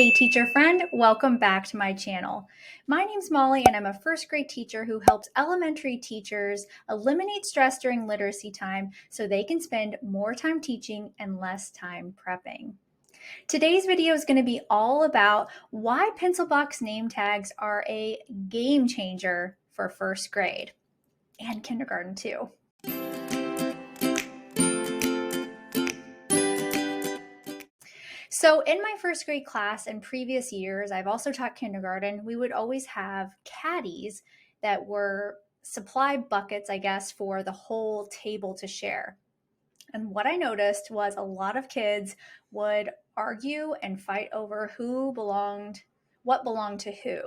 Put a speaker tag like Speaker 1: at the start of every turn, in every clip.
Speaker 1: Hey teacher friend, welcome back to my channel. My name's Molly and I'm a first grade teacher who helps elementary teachers eliminate stress during literacy time so they can spend more time teaching and less time prepping. Today's video is going to be all about why pencil box name tags are a game changer for first grade and kindergarten too. So in my first grade class in previous years, I've also taught kindergarten, we would always have caddies that were supply buckets, I guess, for the whole table to share. And what I noticed was a lot of kids would argue and fight over what belonged to who.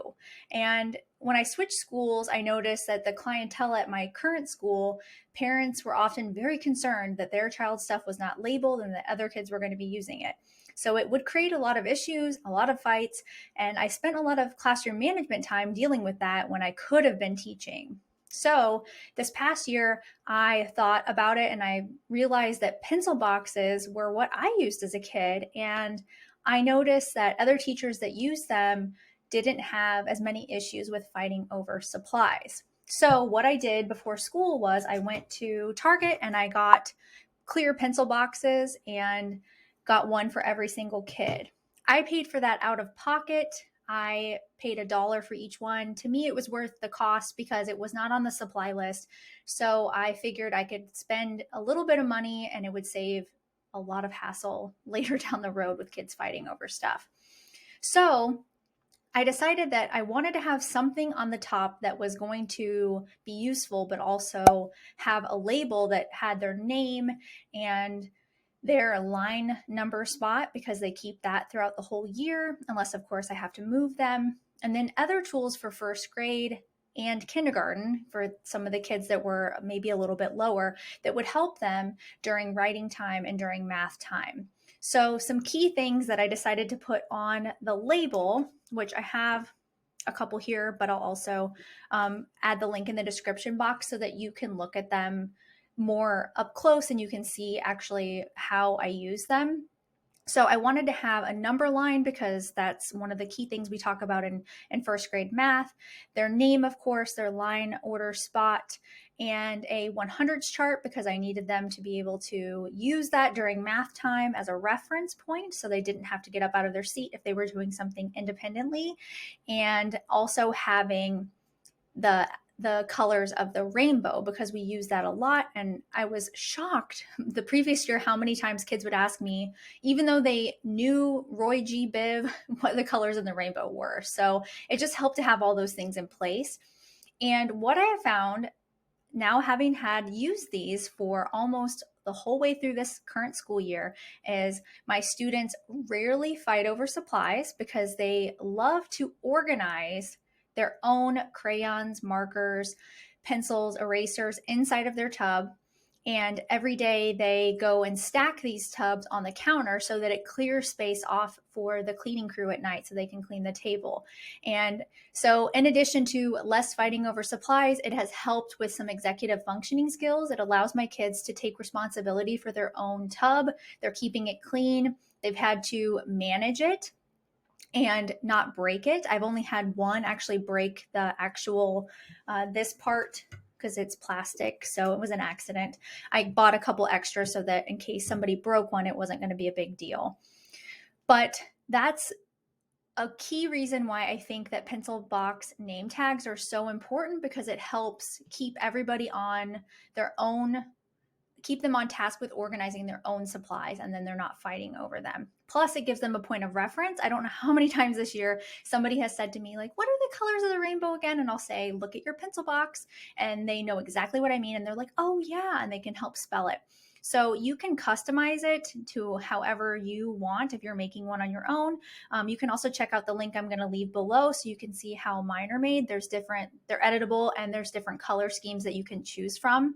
Speaker 1: And when I switched schools, I noticed that the clientele at my current school, parents were often very concerned that their child's stuff was not labeled and that other kids were going to be using it. So it would create a lot of issues, a lot of fights, and I spent a lot of classroom management time dealing with that when I could have been teaching. So this past year, I thought about it and I realized that pencil boxes were what I used as a kid. And I noticed that other teachers that used them didn't have as many issues with fighting over supplies. So what I did before school was I went to Target and I got clear pencil boxes and got one for every single kid. I paid for that out of pocket. I paid $1 for each one. To me, it was worth the cost because it was not on the supply list. So I figured I could spend a little bit of money and it would save a lot of hassle later down the road with kids fighting over stuff. So I decided that I wanted to have something on the top that was going to be useful, but also have a label that had their name and their line number spot because they keep that throughout the whole year, unless of course I have to move them. And then other tools for first grade and kindergarten for some of the kids that were maybe a little bit lower that would help them during writing time and during math time. So some key things that I decided to put on the label, which I have a couple here, but I'll also add the link in the description box so that you can look at them more up close and you can see actually how I use them. So I wanted to have a number line because that's one of the key things we talk about in first grade math. Their name, of course, their line order spot, and a 100s chart because I needed them to be able to use that during math time as a reference point so they didn't have to get up out of their seat if they were doing something independently. And also having the colors of the rainbow because we use that a lot. And I was shocked the previous year how many times kids would ask me, even though they knew Roy G. Biv, what the colors in the rainbow were. So it just helped to have all those things in place. And what I have found now, having had used these for almost the whole way through this current school year, is my students rarely fight over supplies because they love to organize their own crayons, markers, pencils, erasers inside of their tub. And every day they go and stack these tubs on the counter so that it clears space off for the cleaning crew at night so they can clean the table. And so in addition to less fighting over supplies, it has helped with some executive functioning skills. It allows my kids to take responsibility for their own tub. They're keeping it clean. They've had to manage it and not break it. I've only had one actually break the actual, this part because it's plastic. So it was an accident. I bought a couple extras so that in case somebody broke one, it wasn't going to be a big deal. But that's a key reason why I think that pencil box name tags are so important because it helps keep everybody on their own, keep them on task with organizing their own supplies, and then they're not fighting over them. Plus, it gives them a point of reference. I don't know how many times this year somebody has said to me, like, what are the colors of the rainbow again? And I'll say, look at your pencil box, and they know exactly what I mean. And they're like, oh yeah, and they can help spell it. So you can customize it to however you want if you're making one on your own. You can also check out the link I'm going to leave below so you can see how mine are made. They're editable, and there's different color schemes that you can choose from.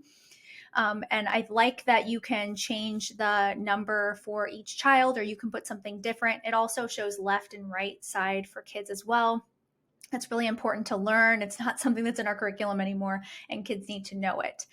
Speaker 1: And I like that you can change the number for each child, or you can put something different. It also shows left and right side for kids as well. That's really important to learn. It's not something that's in our curriculum anymore, and kids need to know it.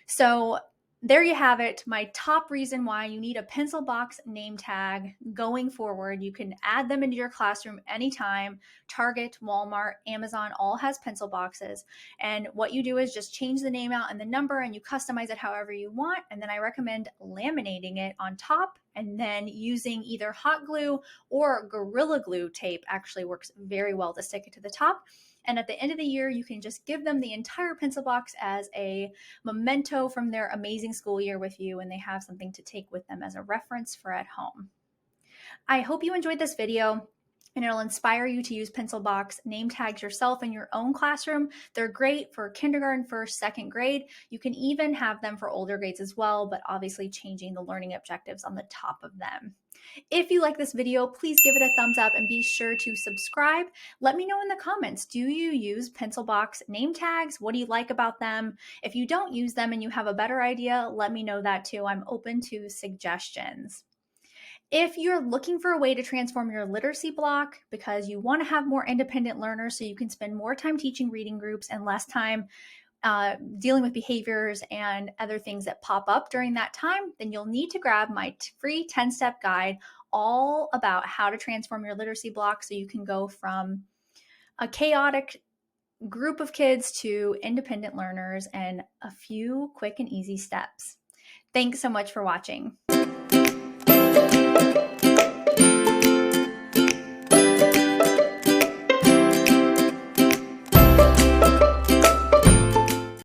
Speaker 1: So there you have it, my top reason why you need a pencil box name tag going forward. You can add them into your classroom anytime. Target, Walmart, Amazon all has pencil boxes. And what you do is just change the name out and the number, and you customize it however you want. And then I recommend laminating it on top, and then using either hot glue or Gorilla Glue tape actually works very well to stick it to the top. And at the end of the year, you can just give them the entire pencil box as a memento from their amazing school year with you, and they have something to take with them as a reference for at home. I hope you enjoyed this video, and it'll inspire you to use pencil box name tags yourself in your own classroom. They're great for kindergarten, first, second grade. You can even have them for older grades as well, but obviously changing the learning objectives on the top of them. If you like this video, please give it a thumbs up and be sure to subscribe. Let me know in the comments, do you use pencil box name tags? What do you like about them? If you don't use them and you have a better idea, let me know that too. I'm open to suggestions. If you're looking for a way to transform your literacy block because you want to have more independent learners so you can spend more time teaching reading groups and less time dealing with behaviors and other things that pop up during that time, then you'll need to grab my free 10-step guide all about how to transform your literacy block so you can go from a chaotic group of kids to independent learners in a few quick and easy steps. Thanks so much for watching.